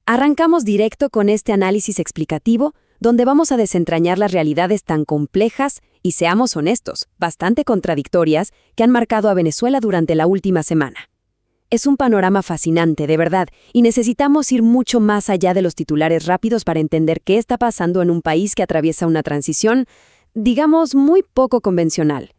Arrancamos directo con este análisis explicativo, donde vamos a desentrañar las realidades tan complejas y, seamos honestos, bastante contradictorias que han marcado a Venezuela durante la última semana. Es un panorama fascinante, de verdad, y necesitamos ir mucho más allá de los titulares rápidos para entender qué está pasando en un país que atraviesa una transición, digamos, muy poco convencional.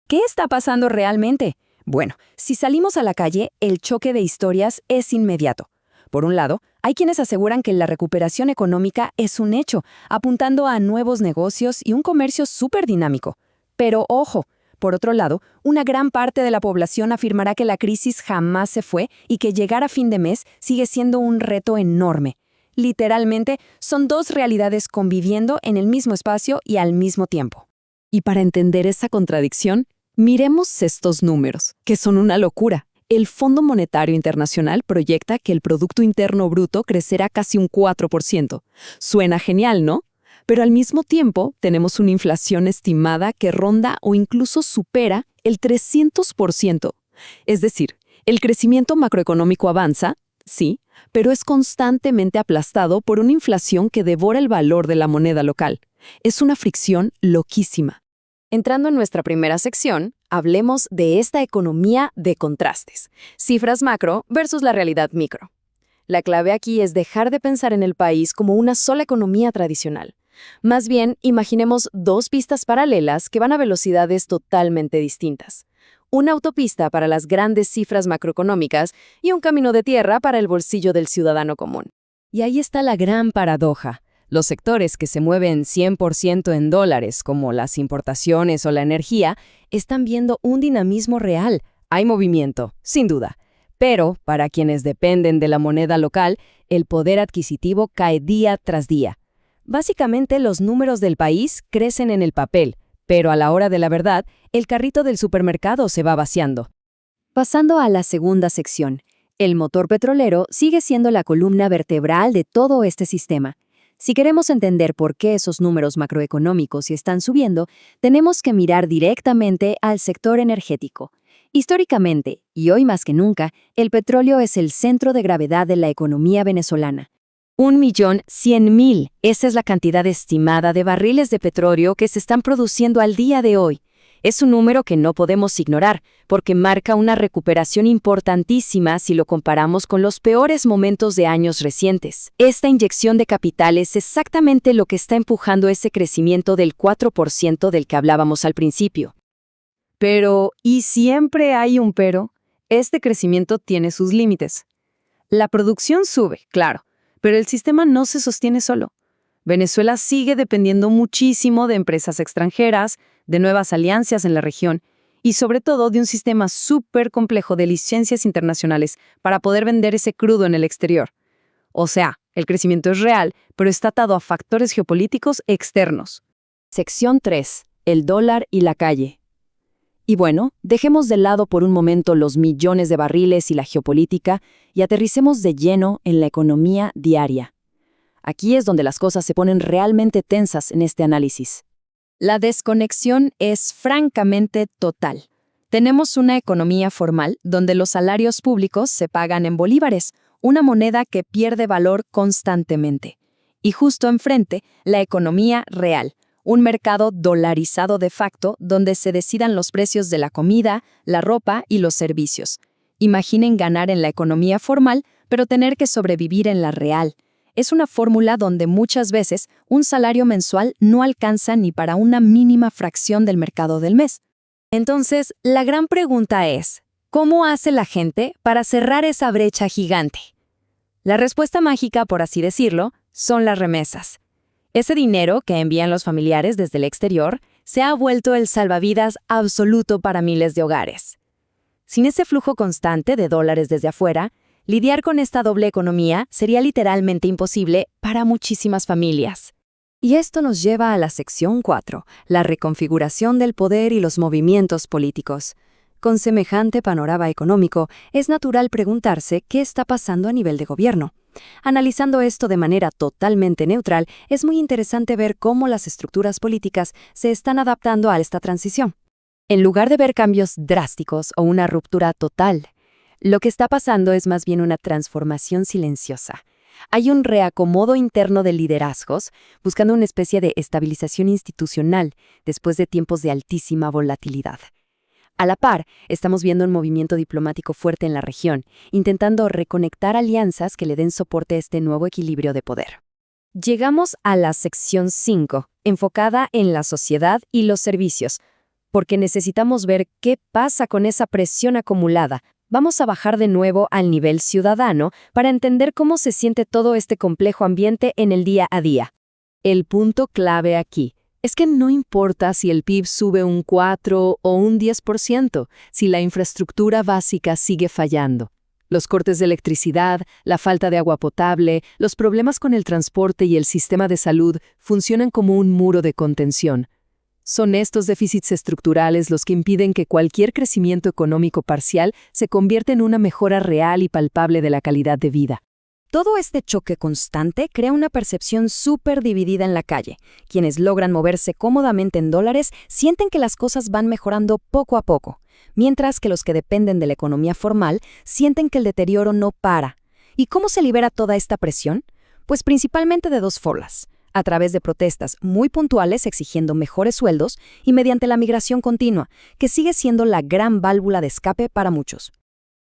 ¿Qué está pasando realmente? Bueno, si salimos a la calle, el choque de historias es inmediato. Por un lado, hay quienes aseguran que la recuperación económica es un hecho, apuntando a nuevos negocios y un comercio súper dinámico. Pero ojo, por otro lado, una gran parte de la población afirmará que la crisis jamás se fue y que llegar a fin de mes sigue siendo un reto enorme. Literalmente, son dos realidades conviviendo en el mismo espacio y al mismo tiempo. Y para entender esa contradicción, miremos estos números, que son una locura. El Fondo Monetario Internacional proyecta que el Producto Interno Bruto crecerá casi un 4%. Suena genial, ¿no? Pero al mismo tiempo tenemos una inflación estimada que ronda o incluso supera el 300%. Es decir, el crecimiento macroeconómico avanza, sí, pero es constantemente aplastado por una inflación que devora el valor de la moneda local. Es una fricción loquísima. Entrando en nuestra primera sección, hablemos de esta economía de contrastes, cifras macro versus la realidad micro. La clave aquí es dejar de pensar en el país como una sola economía tradicional. Más bien, imaginemos dos pistas paralelas que van a velocidades totalmente distintas. Una autopista para las grandes cifras macroeconómicas y un camino de tierra para el bolsillo del ciudadano común. Y ahí está la gran paradoja. Los sectores que se mueven 100% en dólares, como las importaciones o la energía, están viendo un dinamismo real. Hay movimiento, sin duda. Pero, para quienes dependen de la moneda local, el poder adquisitivo cae día tras día. Básicamente, los números del país crecen en el papel, pero a la hora de la verdad, el carrito del supermercado se va vaciando. Pasando a la segunda sección, el motor petrolero sigue siendo la columna vertebral de todo este sistema. Si queremos entender por qué esos números macroeconómicos están subiendo, tenemos que mirar directamente al sector energético. Históricamente, y hoy más que nunca, el petróleo es el centro de gravedad de la economía venezolana. 1.100.000, esa es la cantidad estimada de barriles de petróleo que se están produciendo al día de hoy. Es un número que no podemos ignorar, porque marca una recuperación importantísima si lo comparamos con los peores momentos de años recientes. Esta inyección de capital es exactamente lo que está empujando ese crecimiento del 4% del que hablábamos al principio. Pero, y siempre hay un pero, este crecimiento tiene sus límites. La producción sube, claro, pero el sistema no se sostiene solo. Venezuela sigue dependiendo muchísimo de empresas extranjeras, de nuevas alianzas en la región y sobre todo de un sistema súper complejo de licencias internacionales para poder vender ese crudo en el exterior. O sea, el crecimiento es real, pero está atado a factores geopolíticos externos. Sección 3. El dólar y la calle. Y bueno, dejemos de lado por un momento los millones de barriles y la geopolítica y aterricemos de lleno en la economía diaria. Aquí es donde las cosas se ponen realmente tensas en este análisis. La desconexión es francamente total. Tenemos una economía formal donde los salarios públicos se pagan en bolívares, una moneda que pierde valor constantemente. Y justo enfrente, la economía real, un mercado dolarizado de facto donde se decidan los precios de la comida, la ropa y los servicios. Imaginen ganar en la economía formal, pero tener que sobrevivir en la real. Es una fórmula donde muchas veces un salario mensual no alcanza ni para una mínima fracción del mercado del mes. Entonces, la gran pregunta es, ¿cómo hace la gente para cerrar esa brecha gigante? La respuesta mágica, por así decirlo, son las remesas. Ese dinero que envían los familiares desde el exterior se ha vuelto el salvavidas absoluto para miles de hogares. Sin ese flujo constante de dólares desde afuera, lidiar con esta doble economía sería literalmente imposible para muchísimas familias. Y esto nos lleva a la sección 4, la reconfiguración del poder y los movimientos políticos. Con semejante panorama económico, es natural preguntarse qué está pasando a nivel de gobierno. Analizando esto de manera totalmente neutral, es muy interesante ver cómo las estructuras políticas se están adaptando a esta transición. En lugar de ver cambios drásticos o una ruptura total, lo que está pasando es más bien una transformación silenciosa. Hay un reacomodo interno de liderazgos, buscando una especie de estabilización institucional después de tiempos de altísima volatilidad. A la par, estamos viendo un movimiento diplomático fuerte en la región, intentando reconectar alianzas que le den soporte a este nuevo equilibrio de poder. Llegamos a la sección 5, enfocada en la sociedad y los servicios, porque necesitamos ver qué pasa con esa presión acumulada. Vamos a bajar de nuevo al nivel ciudadano para entender cómo se siente todo este complejo ambiente en el día a día. El punto clave aquí es que no importa si el PIB sube un 4 o un 10%, si la infraestructura básica sigue fallando. Los cortes de electricidad, la falta de agua potable, los problemas con el transporte y el sistema de salud funcionan como un muro de contención. Son estos déficits estructurales los que impiden que cualquier crecimiento económico parcial se convierta en una mejora real y palpable de la calidad de vida. Todo este choque constante crea una percepción súper dividida en la calle. Quienes logran moverse cómodamente en dólares sienten que las cosas van mejorando poco a poco, mientras que los que dependen de la economía formal sienten que el deterioro no para. ¿Y cómo se libera toda esta presión? Pues principalmente de dos formas: a través de protestas muy puntuales exigiendo mejores sueldos y mediante la migración continua, que sigue siendo la gran válvula de escape para muchos.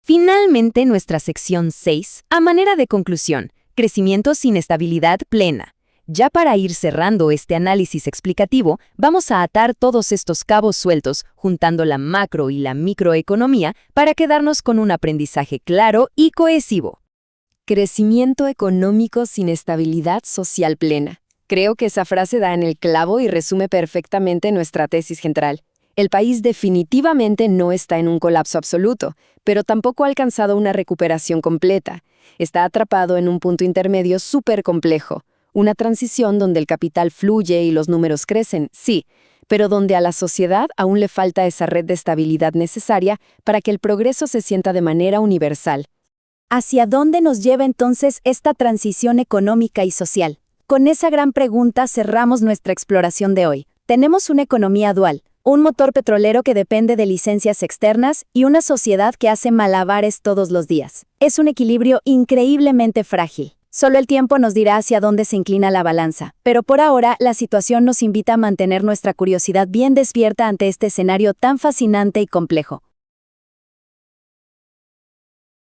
Finalmente, nuestra sección 6, a manera de conclusión, crecimiento sin estabilidad plena. Ya para ir cerrando este análisis explicativo, vamos a atar todos estos cabos sueltos, juntando la macro y la microeconomía, para quedarnos con un aprendizaje claro y cohesivo. Crecimiento económico sin estabilidad social plena. Creo que esa frase da en el clavo y resume perfectamente nuestra tesis central. El país definitivamente no está en un colapso absoluto, pero tampoco ha alcanzado una recuperación completa. Está atrapado en un punto intermedio súper complejo. Una transición donde el capital fluye y los números crecen, sí, pero donde a la sociedad aún le falta esa red de estabilidad necesaria para que el progreso se sienta de manera universal. ¿Hacia dónde nos lleva entonces esta transición económica y social? Con esa gran pregunta cerramos nuestra exploración de hoy. Tenemos una economía dual, un motor petrolero que depende de licencias externas y una sociedad que hace malabares todos los días. Es un equilibrio increíblemente frágil. Solo el tiempo nos dirá hacia dónde se inclina la balanza. Pero por ahora, la situación nos invita a mantener nuestra curiosidad bien despierta ante este escenario tan fascinante y complejo.